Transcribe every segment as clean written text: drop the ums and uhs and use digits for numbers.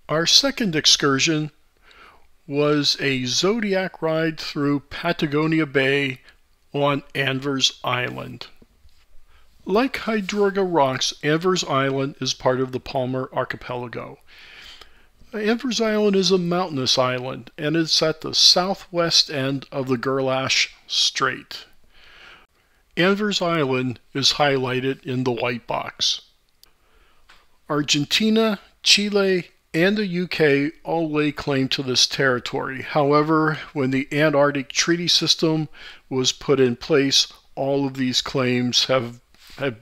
Our second excursion was a Zodiac ride through Patagonia Bay on Anvers Island. Like Hydroga Rocks, Anvers Island is part of the Palmer Archipelago. Anvers Island is a mountainous island, and it's at the southwest end of the Gerlache Strait. Anvers Island is highlighted in the white box. Argentina, Chile, and the UK all lay claim to this territory. However, when the Antarctic Treaty System was put in place, all of these claims have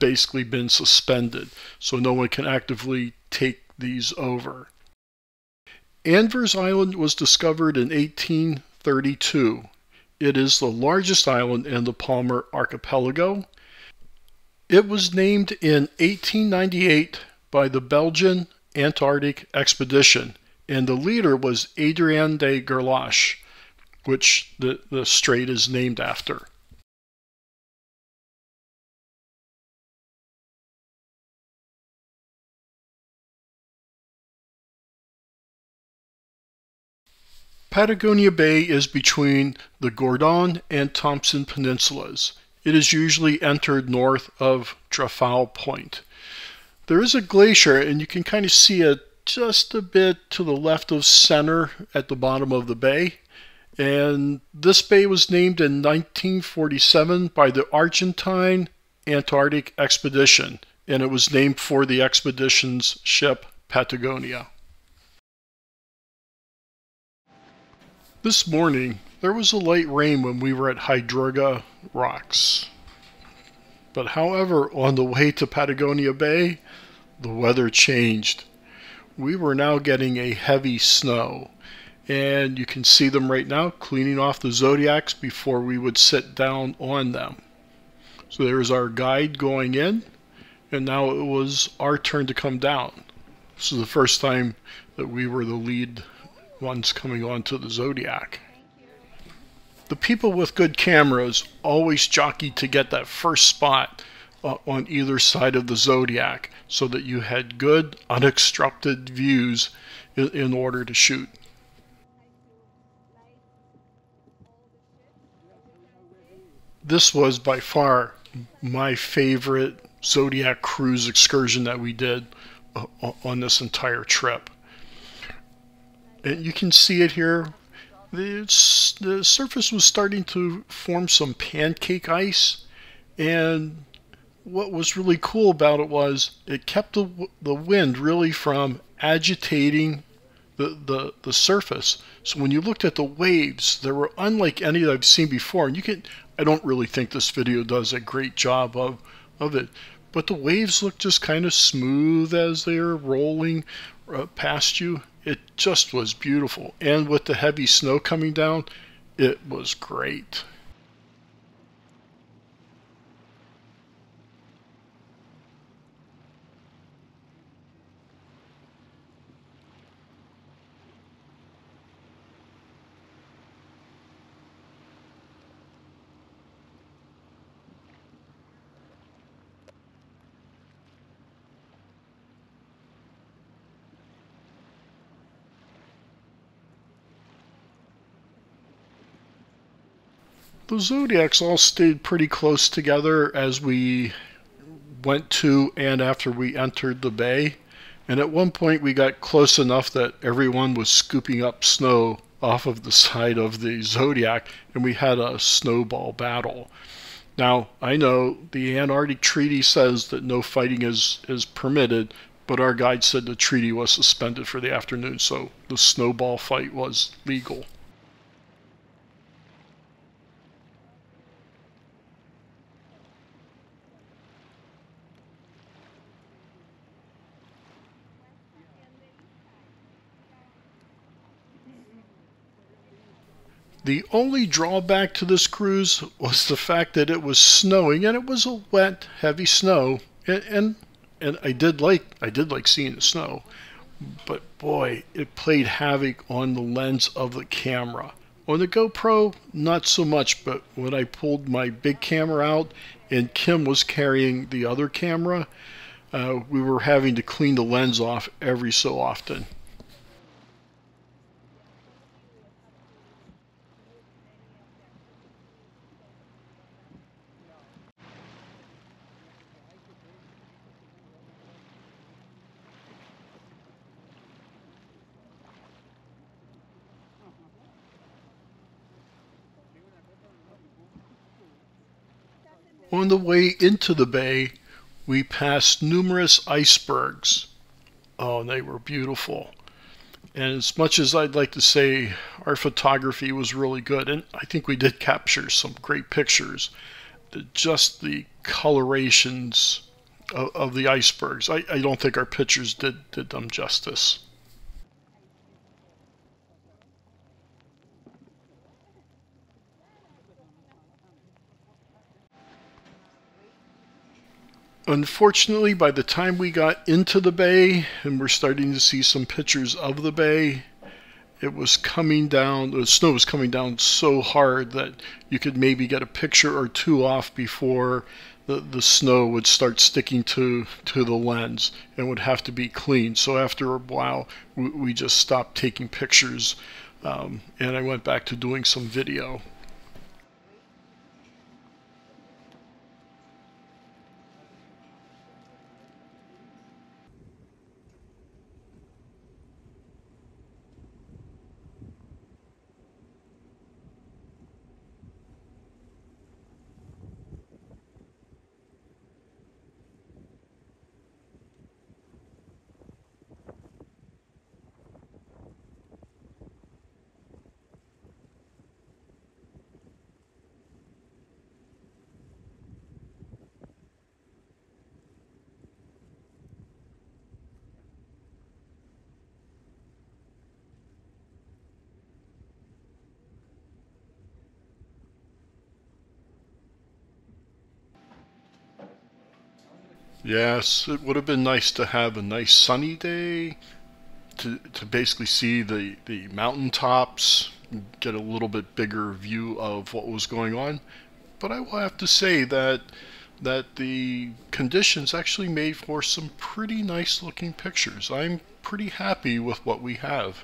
basically been suspended, so no one can actively take these over. Anvers Island was discovered in 1832. It is the largest island in the Palmer Archipelago. It was named in 1898 by the Belgian Antarctic Expedition, and the leader was Adrien de Gerlache, which the strait is named after. Patagonia Bay is between the Gordon and Thompson Peninsulas. It is usually entered north of Trafal Point. There is a glacier, and you can kind of see it just a bit to the left of center at the bottom of the bay. And this bay was named in 1947 by the Argentine Antarctic Expedition, and it was named for the expedition's ship Patagonia. This morning, there was a light rain when we were at Hydroga Rocks. But however, on the way to Patagonia Bay, the weather changed. We were now getting a heavy snow, and you can see them right now cleaning off the Zodiacs before we would sit down on them. So there's our guide going in, and now it was our turn to come down. This is the first time that we were the lead ones coming onto the Zodiac. The people with good cameras always jockeyed to get that first spot on either side of the Zodiac so that you had good unobstructed views in order to shoot. This was by far my favorite Zodiac Cruise excursion that we did on this entire trip. And you can see it here. The surface was starting to form some pancake ice, and what was really cool about it was it kept the wind really from agitating the surface. So when you looked at the waves, they were unlike any that I've seen before. And I don't really think this video does a great job of it, but the waves look just kind of smooth as they're rolling past you. It just was beautiful, and with the heavy snow coming down, it was great. The Zodiacs all stayed pretty close together as we went to and after we entered the bay. And at one point we got close enough that everyone was scooping up snow off of the side of the Zodiac, and we had a snowball battle. Now, I know the Antarctic Treaty says that no fighting is permitted, but our guide said the treaty was suspended for the afternoon, so the snowball fight was legal. The only drawback to this cruise was the fact that it was snowing, and it was a wet, heavy snow, and I did like seeing the snow, but boy, it played havoc on the lens of the camera. On the GoPro, not so much, but when I pulled my big camera out and Kim was carrying the other camera, we were having to clean the lens off every so often. On the way into the bay, we passed numerous icebergs. Oh, and they were beautiful. And as much as I'd like to say our photography was really good, and I think we did capture some great pictures, just the colorations of the icebergs, I don't think our pictures did them justice. Unfortunately, by the time we got into the bay and we're starting to see some pictures of the bay, it was coming down, the snow was coming down so hard that you could maybe get a picture or two off before the snow would start sticking to the lens and would have to be cleaned. So after a while, we just stopped taking pictures, and I went back to doing some video. Yes, it would have been nice to have a nice sunny day to basically see the mountaintops, get a little bit bigger view of what was going on. But I will have to say that the conditions actually made for some pretty nice looking pictures. I'm pretty happy with what we have.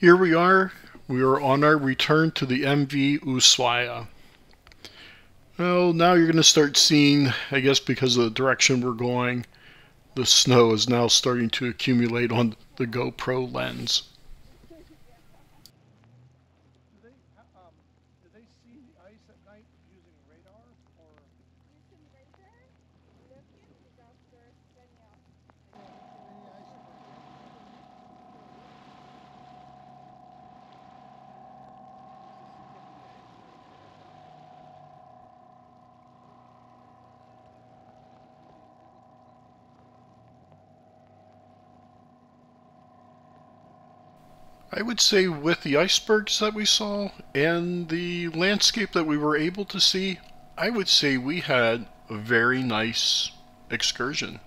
Here we are. We are on our return to the MV Ushuaia. Well, now you're going to start seeing, I guess because of the direction we're going, the snow is now starting to accumulate on the GoPro lens. I would say with the icebergs that we saw and the landscape that we were able to see, I would say we had a very nice excursion.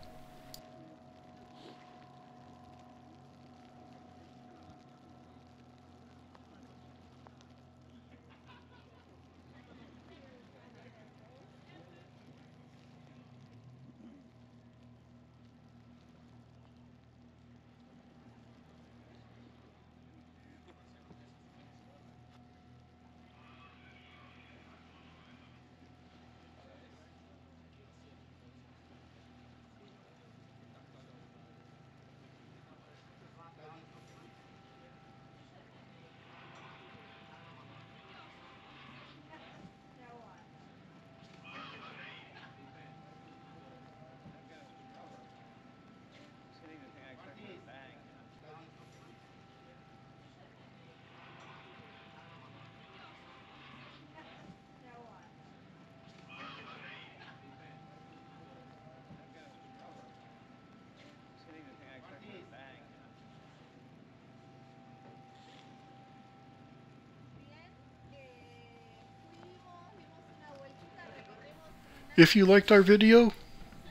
If you liked our video,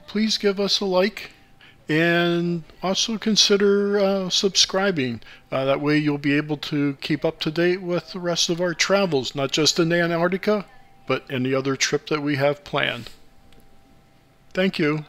please give us a like and also consider subscribing. That way you'll be able to keep up to date with the rest of our travels, not just in Antarctica, but any other trip that we have planned. Thank you.